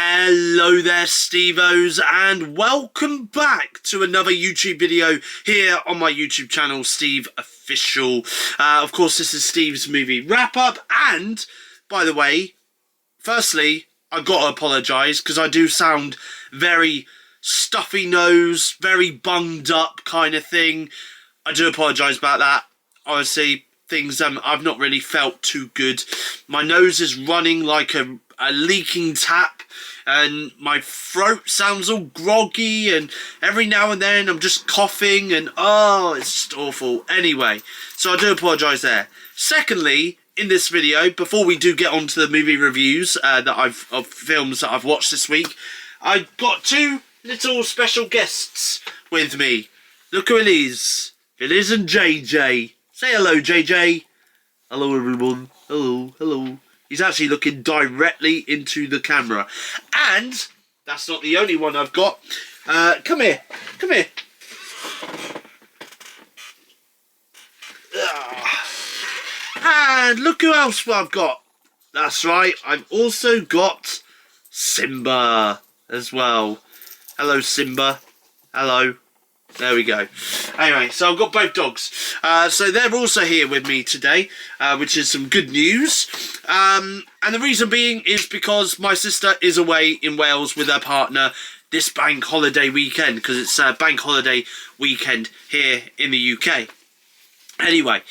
Hello there, Stevos, and welcome back to another YouTube video here on my YouTube channel, SteveOfficial. Of course, this is Steve's movie wrap-up, and, by the way, firstly, I've got to apologise, because I do sound very stuffy nose, very bunged up kind of thing. I do apologise about that. Honestly, things I've not really felt too good. My nose is running like a leaking tap, and my throat sounds all groggy, and every now and then I'm just coughing, and oh, it's just awful. Anyway, so I do apologise there. Secondly, in this video, before we do get on to the movie reviews of films that I've watched this week, I've got two little special guests with me. Look who it is. It isn't JJ. Say hello, JJ. Hello, everyone. Hello, hello. He's actually looking directly into the camera. And that's not the only one I've got. Come here. Come here. And look who else I've got. That's right. I've also got Simba as well. Hello, Simba. Hello. There we go. Anyway, so I've got both dogs. So they're also here with me today, which is some good news. And the reason being is because my sister is away in Wales with her partner this bank holiday weekend, because it's a bank holiday weekend here in the UK. Anyway,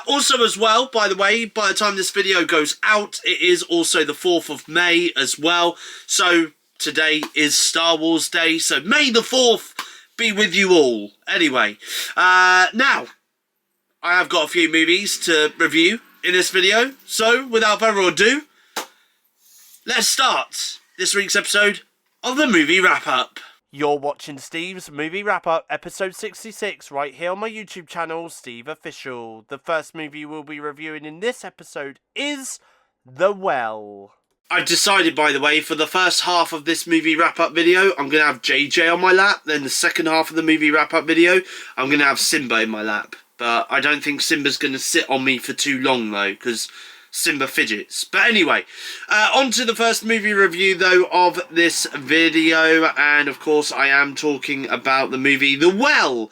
also as well, by the way, by the time this video goes out, it is also the 4th of May as well. So today is Star Wars Day, so May the 4th be with you all. Anyway, now, I have got a few movies to review in this video, so without further ado, let's start this week's episode of the movie wrap-up. You're watching Steve's movie wrap-up, episode 66, right here on my YouTube channel, Steve Official. The first movie we'll be reviewing in this episode is The Well. I've decided, by the way, for the first half of this movie wrap-up video, I'm going to have JJ on my lap. Then the second half of the movie wrap-up video, I'm going to have Simba in my lap. But I don't think Simba's going to sit on me for too long, though, because Simba fidgets. But anyway, on to the first movie review, though, of this video. And, of course, I am talking about the movie The Well,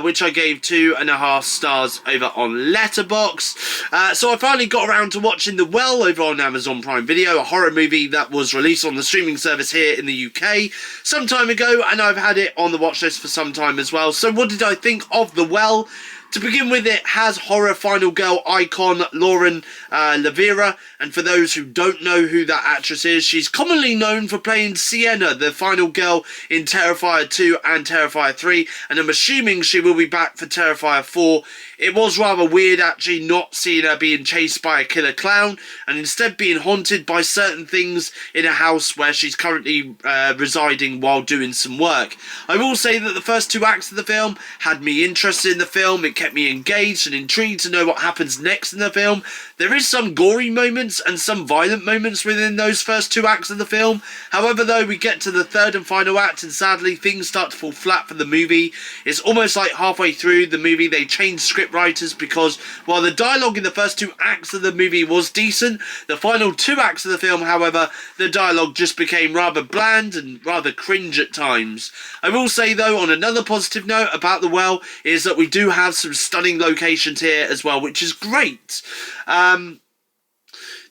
which I gave 2.5 stars over on Letterboxd. So I finally got around to watching The Well over on Amazon Prime Video, a horror movie that was released on the streaming service here in the UK some time ago, and I've had it on the watch list for some time as well. So what did I think of The Well? To begin with, it has horror final girl icon Lauren Lavera, and for those who don't know who that actress is, she's commonly known for playing Sienna, the final girl in Terrifier 2 and Terrifier 3, and I'm assuming she will be back for Terrifier 4. It was rather weird, actually, not seeing her being chased by a killer clown, and instead being haunted by certain things in a house where she's currently residing while doing some work. I will say that the first 2 acts of the film had me interested in the film. It kept me engaged and intrigued to know what happens next in the film. There is some gory moments and some violent moments within those first 2 acts of the film. However, though, we get to the third and final act, and sadly things start to fall flat for the movie. It's almost like halfway through the movie they changed script writers, because while the dialogue in the first 2 acts of the movie was decent, the final 2 acts of the film, however, the dialogue just became rather bland and rather cringe at times. I will say, though, on another positive note about The Well, is that we do have some stunning locations here as well, which is great.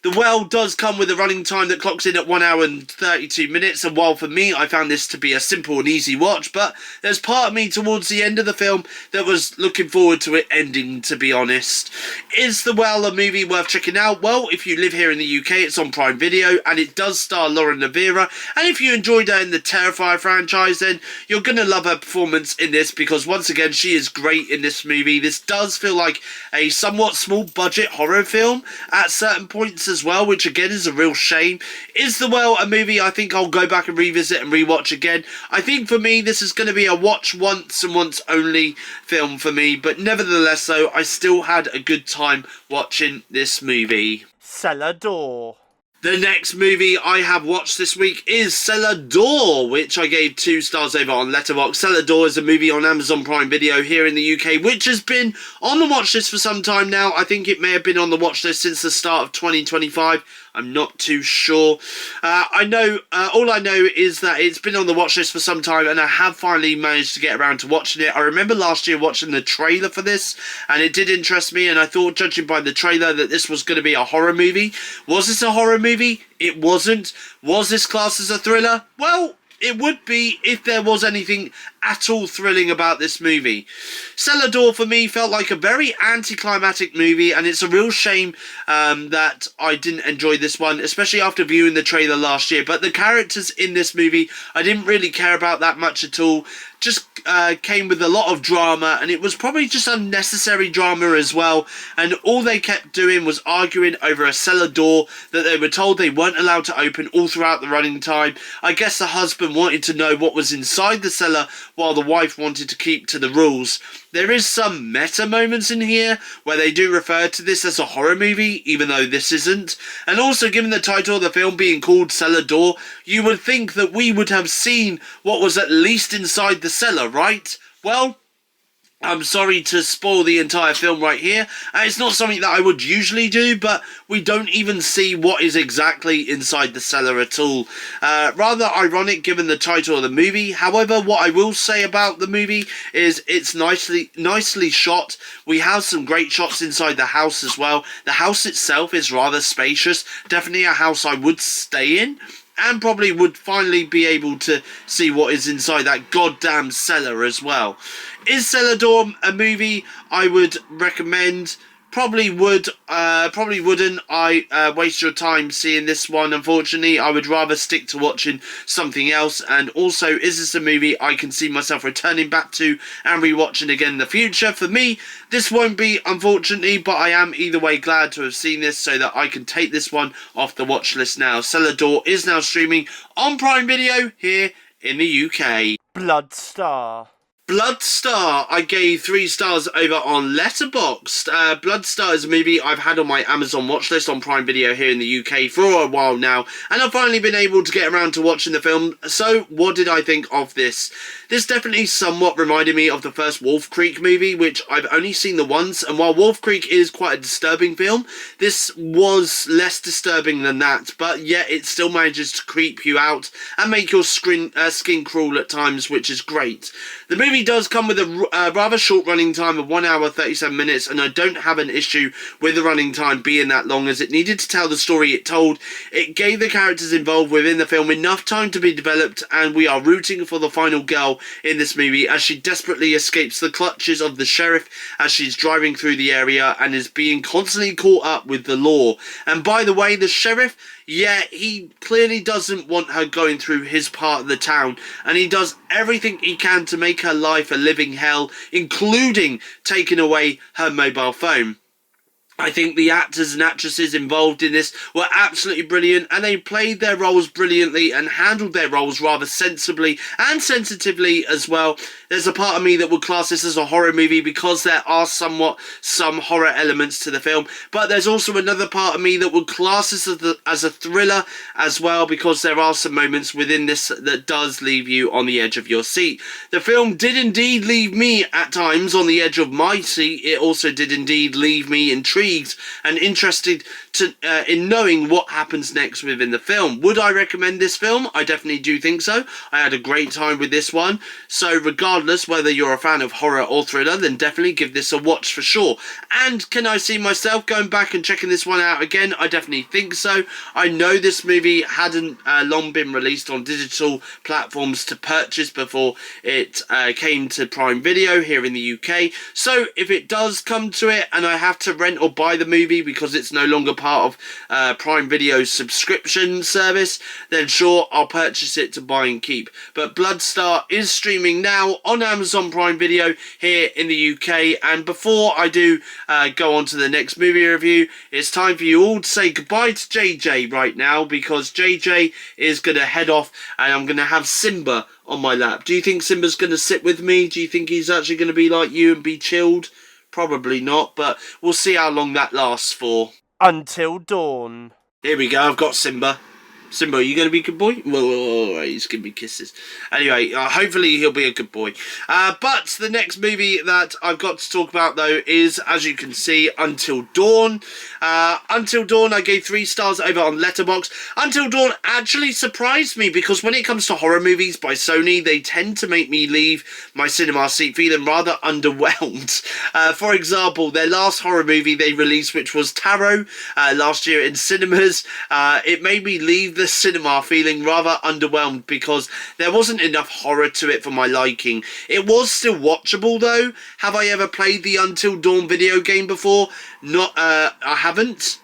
The Well does come with a running time that clocks in at 1 hour and 32 minutes, and while for me I found this to be a simple and easy watch, but there's part of me towards the end of the film that was looking forward to it ending, to be honest. Is The Well a movie worth checking out? Well, if you live here in the UK, it's on Prime Video, and it does star Lauren Lavera, and if you enjoyed her in the Terrifier franchise, then you're going to love her performance in this, because once again, she is great in this movie. This does feel like a somewhat small budget horror film at certain points as well, which again is a real shame. Is The Well a movie I think I'll go back and revisit and rewatch again? I think for me this is going to be a watch once and once only film for me, but nevertheless though, I still had a good time watching this movie. Cellar Door. The next movie I have watched this week is Cellar Door, which I gave 2 stars over on Letterboxd. Cellar Door is a movie on Amazon Prime Video here in the UK, which has been on the watch list for some time now. I think it may have been on the watch list since the start of 2025. I'm not too sure. I know, all I know is that it's been on the watch list for some time, and I have finally managed to get around to watching it. I remember last year watching the trailer for this, and it did interest me, and I thought, judging by the trailer, that this was going to be a horror movie. Was this a horror movie? It wasn't. Was this classed as a thriller? Well, it would be if there was anything at all thrilling about this movie. Cellar Door for me felt like a very anticlimactic movie, and it's a real shame that I didn't enjoy this one, especially after viewing the trailer last year. But the characters in this movie, I didn't really care about that much at all. Just came with a lot of drama, and it was probably just unnecessary drama as well, and all they kept doing was arguing over a cellar door that they were told they weren't allowed to open all throughout the running time. I guess the husband wanted to know what was inside the cellar while the wife wanted to keep to the rules. There is some meta moments in here where they do refer to this as a horror movie, even though this isn't. And also, given the title of the film being called Cellar Door, you would think that we would have seen what was at least inside the cellar, right? Well, I'm sorry to spoil the entire film right here. It's not something that I would usually do, but we don't even see what is exactly inside the cellar at all. Rather ironic given the title of the movie. However, what I will say about the movie is it's nicely shot. We have some great shots inside the house as well. The house itself is rather spacious. Definitely a house I would stay in, and probably would finally be able to see what is inside that goddamn cellar as well. Is Cellar Door a movie I would recommend? Probably would. Probably wouldn't. I waste your time seeing this one. Unfortunately, I would rather stick to watching something else. And also, is this a movie I can see myself returning back to and rewatching again in the future? For me, this won't be, unfortunately, but I am either way glad to have seen this so that I can take this one off the watch list now. Cellar Door is now streaming on Prime Video here in the UK. Bloodstar. Bloodstar, I gave 3 stars over on Letterboxd. Bloodstar is a movie I've had on my Amazon watchlist on Prime Video here in the UK for a while now, and I've finally been able to get around to watching the film. So, what did I think of this? This definitely somewhat reminded me of the first Wolf Creek movie, which I've only seen the once, and while Wolf Creek is quite a disturbing film, this was less disturbing than that, but yet it still manages to creep you out and make your skin crawl at times, which is great. The movie does come with a rather short running time of 1 hour 37 minutes, and I don't have an issue with the running time being that long, as it needed to tell the story it told. It gave the characters involved within the film enough time to be developed, and we are rooting for the final girl in this movie as she desperately escapes the clutches of the sheriff as she's driving through the area and is being constantly caught up with the law. And by the way, the sheriff, yeah, he clearly doesn't want her going through his part of the town, and he does everything he can to make her life a living hell, including taking away her mobile phone. I think the actors and actresses involved in this were absolutely brilliant, and they played their roles brilliantly and handled their roles rather sensibly and sensitively as well. There's a part of me that would class this as a horror movie because there are some horror elements to the film, but there's also another part of me that would class this as a thriller as well, because there are some moments within this that does leave you on the edge of your seat. The film did indeed leave me at times on the edge of my seat. It also did indeed leave me intrigued and interested in knowing what happens next within the film. Would I recommend this film? I definitely do think so. I had a great time with this one. So regardless whether you're a fan of horror or thriller, then definitely give this a watch for sure. And can I see myself going back and checking this one out again? I definitely think so. I know this movie hadn't long been released on digital platforms to purchase before it came to Prime Video here in the UK. So if it does come to it and I have to rent or buy the movie because it's no longer part of Prime Video's subscription service, then sure, I'll purchase it to buy and keep. But Bloodstar is streaming now on Amazon Prime Video here in the UK, and before I do go on to the next movie review, it's time for you all to say goodbye to JJ right now, because JJ is going to head off and I'm going to have Simba on my lap. Do you think Simba's going to sit with me? Do you think he's actually going to be like you and be chilled? Probably not, but we'll see how long that lasts for. Until Dawn. Here we go, I've got Simba. Simba, are you going to be a good boy? Whoa, he's giving me kisses. Anyway, hopefully he'll be a good boy. But the next movie that I've got to talk about, though, is, as you can see, Until Dawn. Until Dawn, I gave 3 stars over on Letterboxd. Until Dawn actually surprised me, because when it comes to horror movies by Sony, they tend to make me leave my cinema seat feeling rather underwhelmed. For example, their last horror movie they released, which was Tarot, last year in cinemas, it made me leave the cinema feeling rather underwhelmed because there wasn't enough horror to it for my liking. It was still watchable though. Have I ever played the Until Dawn video game before? Not, I haven't.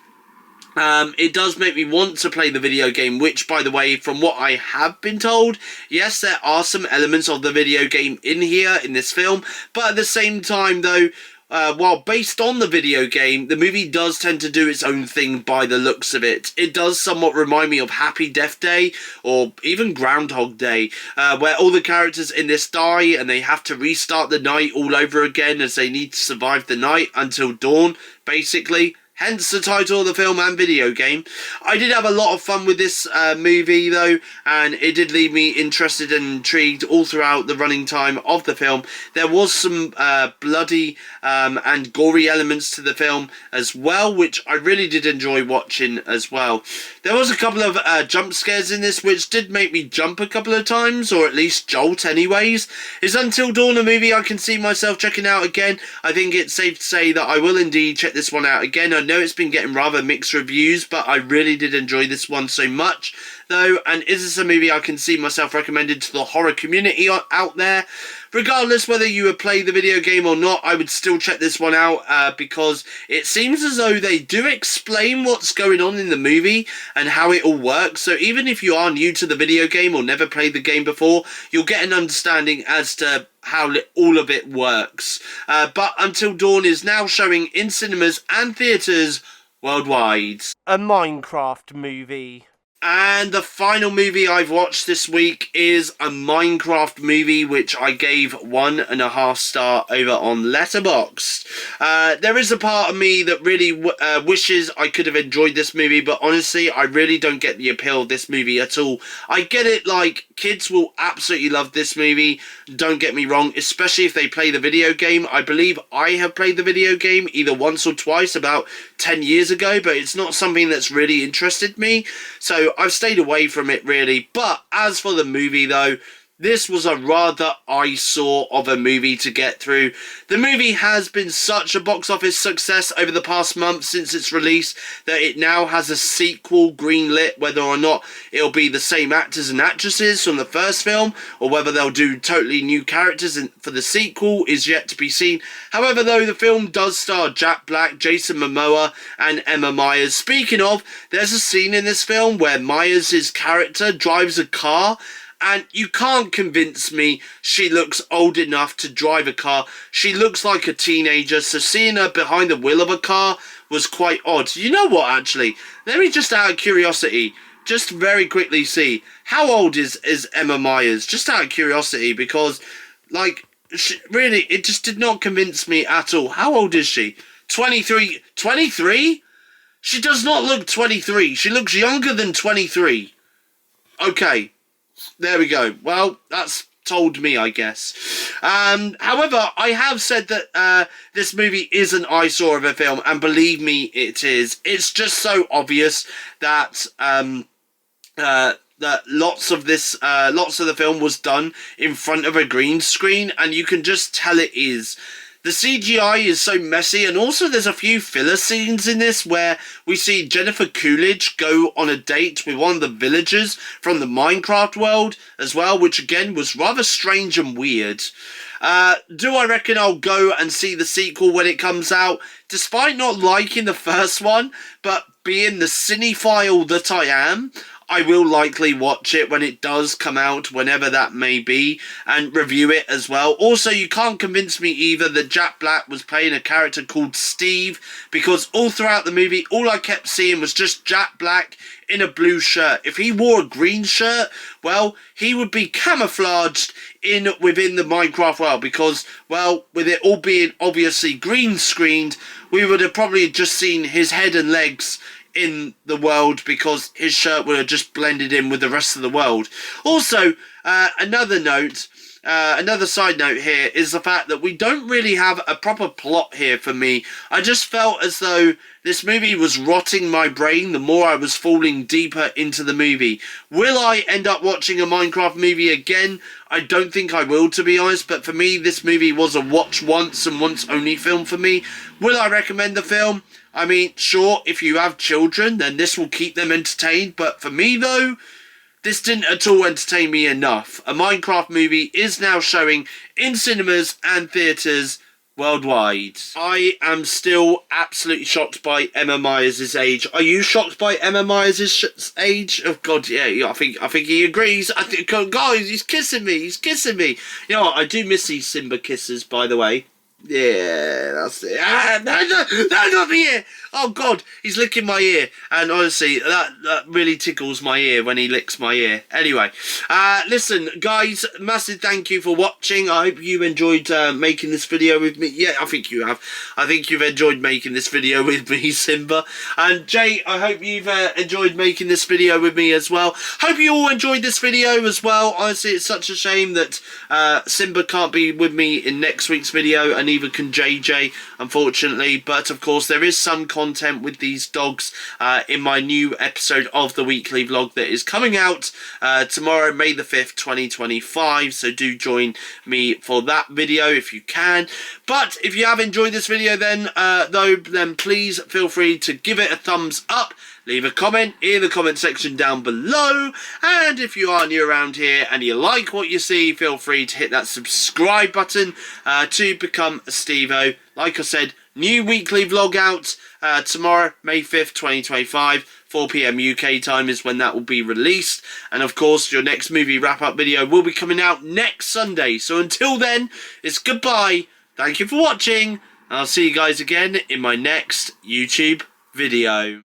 It does make me want to play the video game, which, by the way, from what I have been told, yes, there are some elements of the video game in here, in this film, but at the same time, though, while based on the video game, the movie does tend to do its own thing by the looks of it. It does somewhat remind me of Happy Death Day, or even Groundhog Day, where all the characters in this die and they have to restart the night all over again as they need to survive the night until dawn, basically. Hence the title of the film and video game. I did have a lot of fun with this movie though, and it did leave me interested and intrigued all throughout the running time of the film. There was some bloody and gory elements to the film as well, which I really did enjoy watching as well. There was a couple of jump scares in this which did make me jump a couple of times, or at least jolt anyways. Is Until Dawn a movie I can see myself checking out again? I think it's safe to say that I will indeed check this one out again. I know it's been getting rather mixed reviews, but I really did enjoy this one so much though, and is this a movie I can see myself recommending to the horror community out there? Regardless whether you would play the video game or not, I would still check this one out because it seems as though they do explain what's going on in the movie and how it all works. So even if you are new to the video game or never played the game before, you'll get an understanding as to how all of it works. But Until Dawn is now showing in cinemas and theatres worldwide. A Minecraft movie. And the final movie I've watched this week is a Minecraft movie, which I gave 1.5 star over on Letterboxd. There is a part of me that really wishes I could have enjoyed this movie, but honestly, I really don't get the appeal of this movie at all. I get it, like, kids will absolutely love this movie, don't get me wrong, especially if they play the video game. I believe I have played the video game either once or twice about 10 years ago, but it's not something that's really interested me, so I've stayed away from it really. But as for the movie though, this was a rather eyesore of a movie to get through. The movie has been such a box office success over the past month since its release that it now has a sequel greenlit. Whether or not it'll be the same actors and actresses from the first film, or whether they'll do totally new characters for the sequel, is yet to be seen. However though, the film does star Jack Black, Jason Momoa and Emma Myers. Speaking of, there's a scene in this film where Myers' character drives a car, and you can't convince me she looks old enough to drive a car. She looks like a teenager, so seeing her behind the wheel of a car was quite odd. You know what, actually? Let me just, out of curiosity, just very quickly see. How old is Emma Myers? Just out of curiosity, because, like, really, it just did not convince me at all. How old is she? 23? 23? She does not look 23. She looks younger than 23. Okay. There we go. Well, that's told me, I guess. However, I have said that this movie is an eyesore of a film, and believe me, it is. It's just so obvious that that lots of the film was done in front of a green screen, and you can just tell it is. The CGI is so messy, and also there's a few filler scenes in this where we see Jennifer Coolidge go on a date with one of the villagers from the Minecraft world as well, which again was rather strange and weird. Do I reckon I'll go and see the sequel when it comes out? Despite not liking the first one, but being the cinephile that I am, I will likely watch it when it does come out, whenever that may be, and review it as well. Also, you can't convince me either that Jack Black was playing a character called Steve, because all throughout the movie, all I kept seeing was just Jack Black in a blue shirt. If he wore a green shirt, well, he would be camouflaged within the Minecraft world, because, well, with it all being obviously green screened, we would have probably just seen his head and legs in the world because his shirt would have just blended in with the rest of the world. Also, another side note here is the fact that we don't really have a proper plot here for me. I just felt as though this movie was rotting my brain the more I was falling deeper into the movie. Will I end up watching a Minecraft movie again? I don't think I will, to be honest, but for me, this movie was a watch once and once only film for me. Will I recommend the film? I mean, sure, if you have children, then this will keep them entertained, but for me, though, this didn't at all entertain me enough. A Minecraft movie is now showing in cinemas and theatres worldwide. I am still absolutely shocked by Emma Myers' age. Are you shocked by Emma Myers' age? Oh God, yeah. I think he agrees. I think, guys, he's kissing me. He's kissing me. You know what? I do miss these Simba kisses, by the way. Yeah, that's it. No, not the ear. Oh God, he's licking my ear, and honestly, that really tickles my ear when he licks my ear. Anyway, listen, guys, massive thank you for watching. I hope you enjoyed making this video with me. Yeah, I think you have. I think you've enjoyed making this video with me, Simba. And Jay, I hope you've enjoyed making this video with me as well. Hope you all enjoyed this video as well. Honestly, it's such a shame that Simba can't be with me in next week's video, and neither can JJ, unfortunately. But of course, there is some content with these dogs in my new episode of the weekly vlog that is coming out tomorrow, May the 5th, 2025. So do join me for that video if you can. But if you have enjoyed this video then please feel free to give it a thumbs up. Leave a comment in the comment section down below, and if you are new around here and you like what you see, feel free to hit that subscribe button to become a Stevo. Like I said, new weekly vlog out tomorrow, May 5th, 2025, 4 PM UK time is when that will be released, and of course your next movie wrap-up video will be coming out next Sunday. So until then, it's goodbye, thank you for watching, and I'll see you guys again in my next YouTube video.